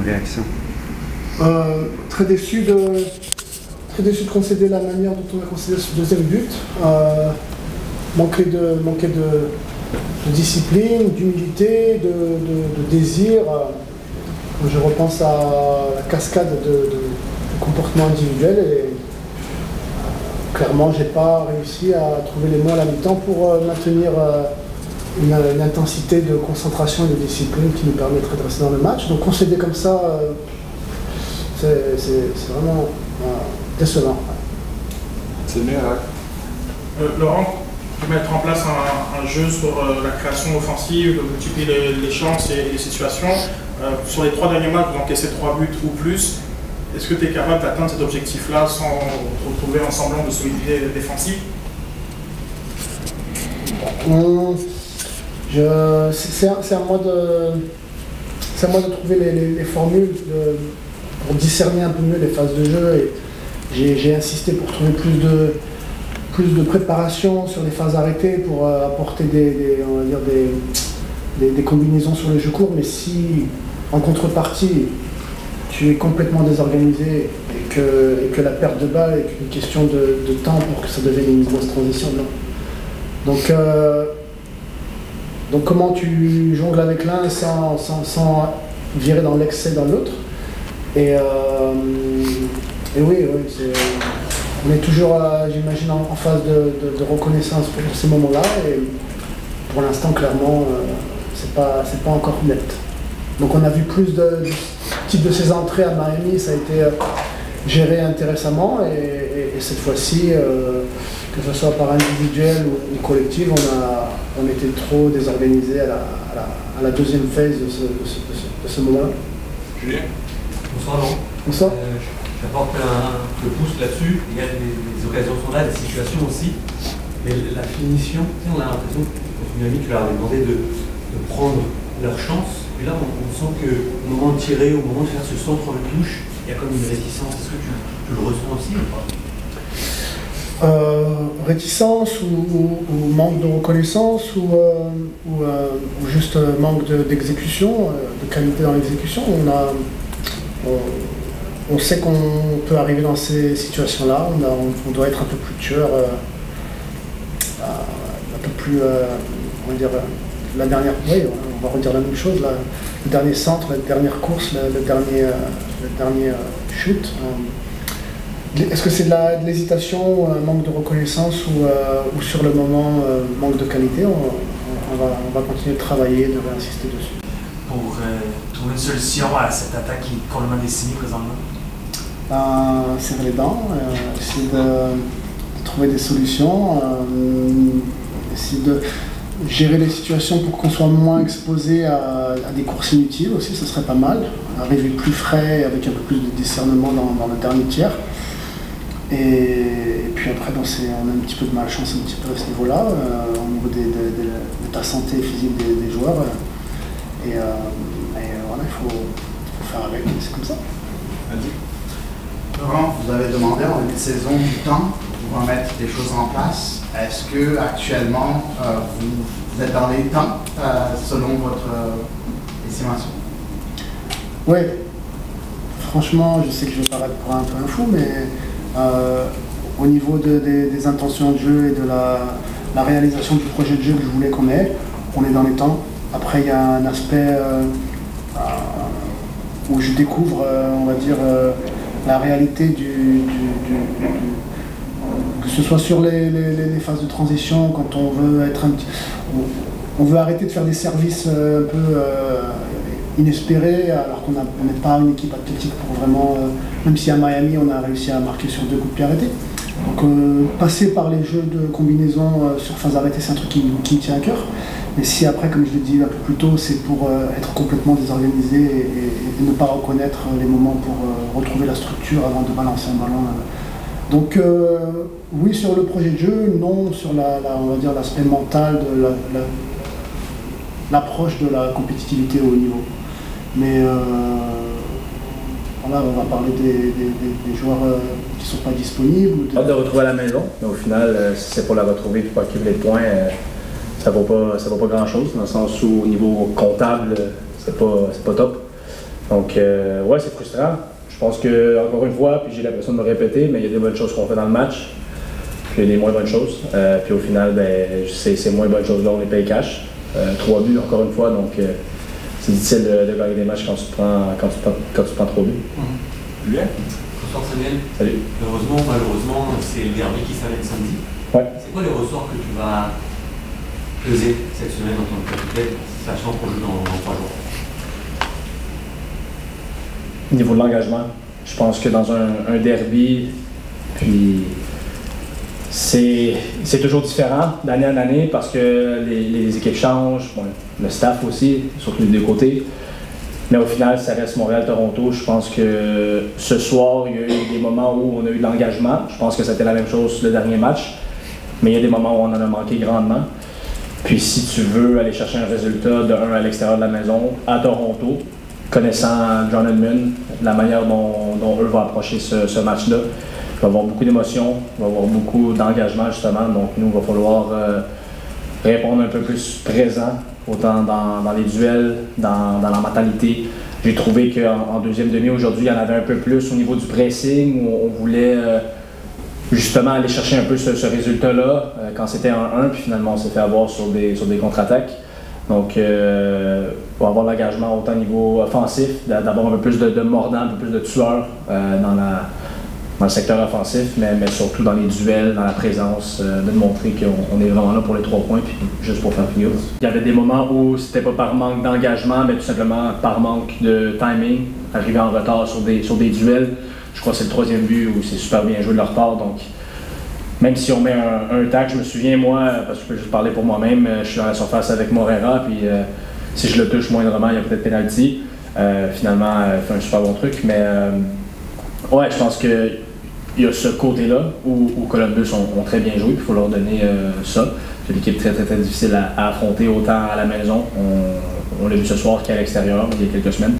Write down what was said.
réaction? Très déçu de concéder la manière dont on a concédé ce deuxième but. Manquer de discipline, d'humilité, de désir. Je repense à la cascade de comportements individuels et clairement, j'ai pas réussi à trouver les mots à la mi-temps pour maintenir une intensité de concentration et de discipline qui nous permettrait de rester dans le match. Donc concéder comme ça, c'est vraiment décevant. C'est mieux, hein. Laurent, tu peux mettre en place un jeu sur la création offensive, de multiplier les chances et les situations. Sur les 3 derniers matchs, vous encaissez 3 buts ou plus. Est-ce que tu es capable d'atteindre cet objectif-là sans retrouver un semblant de solidité défensive? C'est à moi de trouver les formules pour discerner un peu mieux les phases de jeu. Et j'ai insisté pour trouver plus de préparation sur les phases arrêtées pour apporter des combinaisons sur le jeu court. Mais si en contrepartie tu es complètement désorganisé et que la perte de balle est une question de temps pour que ça devienne une grosse transition, non. Donc comment tu jongles avec l'un sans virer dans l'excès dans l'autre. Et oui, on est toujours, j'imagine, en phase de reconnaissance pour ces moments-là. Et pour l'instant, clairement, c'est pas encore net. Donc on a vu plus de type de ces entrées à Miami, ça a été géré intéressamment. Et cette fois-ci, que ce soit par individuel ou collectif, on était trop désorganisé à la deuxième phase de ce moment-là. Julien? Bonsoir Laurent. Bonsoir. J'apporte le pouce là-dessus. Il y a des occasions sont là, des situations aussi. Mais la finition, on a l'impression que Miami, tu leur avais demandé de prendre leur chance. Et là, on sent qu'au moment de tirer, au moment de faire ce centre de touche, il y a comme une réticence. Est-ce que tu le ressens aussi ou pas? Réticence ou manque de reconnaissance ou juste manque d'exécution, de qualité dans l'exécution. On sait qu'on peut arriver dans ces situations-là, on doit être un peu plus tueur, un peu plus, on va dire, la dernière, oui, on va redire la même chose, le dernier centre, la dernière course, le dernier shoot. Est-ce que c'est de l'hésitation, un manque de reconnaissance ou sur le moment, manque de qualité? On va continuer de travailler, de réinsister dessus. Pour trouver une solution à cette attaque qui est complètement décimée présentement? Serrer les dents, essayer de trouver des solutions, essayer de gérer les situations pour qu'on soit moins exposé à des courses inutiles aussi, ce serait pas mal. Arriver plus frais, avec un peu plus de discernement dans le dernier tiers. Et puis après, on a un petit peu de malchance un petit peu à ce niveau-là, au niveau de ta santé physique des joueurs. Et voilà, il faut faire avec, c'est comme ça. Laurent, vous avez demandé en début de saison du temps pour mettre des choses en place. Est-ce que actuellement vous êtes dans les temps selon votre estimation? Oui. Franchement, je sais que je vais paraître pour un peu un fou, mais au niveau des intentions de jeu et de la réalisation du projet de jeu que je voulais qu'on ait, on est dans les temps. Après, il y a un aspect où je découvre, on va dire, la réalité que ce soit sur les phases de transition, quand on veut être on veut arrêter de faire des services un peu inespérés, alors qu'on n'est pas une équipe athlétique pour vraiment, même si à Miami on a réussi à marquer sur 2 coups de pied arrêtés. Donc passer par les jeux de combinaison sur phase arrêtée, c'est un truc qui me tient à cœur. Mais si après, comme je l'ai dit un peu plus tôt, c'est pour être complètement désorganisé et ne pas reconnaître les moments pour retrouver la structure avant de balancer un ballon. Donc oui sur le projet de jeu, non sur on va dire l'aspect mental de l'approche de la compétitivité au haut niveau. Mais voilà, on va parler des joueurs qui ne sont pas disponibles. Hâte de retrouver à la maison, mais au final, si c'est pour la retrouver et pour accumuler de points, ça vaut pas grand chose, dans le sens où au niveau comptable, c'est pas top. Donc, ouais, c'est frustrant. Je pense que, encore une fois, puis j'ai l'impression de me répéter, mais il y a des bonnes choses qu'on fait dans le match, puis il y a des moins bonnes choses. Puis au final, ben, ces moins bonnes choses-là, on les paye cash. 3 buts, encore une fois, donc c'est difficile de gagner des matchs quand tu prends 3 buts. Julien? Bonsoir Samuel. Salut. Heureusement, malheureusement, c'est le derby qui s'amène samedi. Ouais. C'est quoi les ressorts que tu vas peser cette semaine en tant que capitaine, sachant qu'on joue dans 3 jours? Au niveau de l'engagement, je pense que dans un derby, puis c'est toujours différent d'année en année parce que les équipes changent, bon, le staff aussi, surtout des deux côtés. Mais au final, ça reste Montréal-Toronto. Je pense que ce soir, il y a eu des moments où on a eu de l'engagement. Je pense que c'était la même chose le dernier match. Mais il y a des moments où on en a manqué grandement. Puis si tu veux aller chercher un résultat de 1 à l'extérieur de la maison, à Toronto, connaissant John Edmund, la manière dont eux vont approcher ce match-là, il va y avoir beaucoup d'émotions, il va y avoir beaucoup d'engagement justement. Donc nous, il va falloir répondre un peu plus présent, autant dans les duels, dans la mentalité. J'ai trouvé qu'en deuxième demi, aujourd'hui, il y en avait un peu plus au niveau du pressing, où on voulait justement aller chercher un peu ce résultat-là quand c'était 1-1, puis finalement on s'est fait avoir sur des contre-attaques. Donc, il va avoir l'engagement autant au niveau offensif, d'avoir un peu plus de mordant, un peu plus de tueur dans le secteur offensif, mais surtout dans les duels, dans la présence, de montrer qu'on est vraiment là pour les 3 points, puis juste pour faire finir. Il y avait des moments où c'était pas par manque d'engagement, mais tout simplement par manque de timing, arriver en retard sur des duels. Je crois que c'est le 3e but où c'est super bien joué de leur part. Donc, même si on met un tac, je me souviens, moi, parce que je peux juste parler pour moi-même, je suis dans la surface avec Morera, puis si je le touche moindrement, il y a peut-être penalty. Finalement, il fait un super bon truc, mais ouais, je pense qu'il y a ce côté-là où Columbus ont très bien joué, puis il faut leur donner ça. C'est une équipe très, très, très difficile à affronter, autant à la maison, on l'a vu ce soir qu'à l'extérieur, il y a quelques semaines.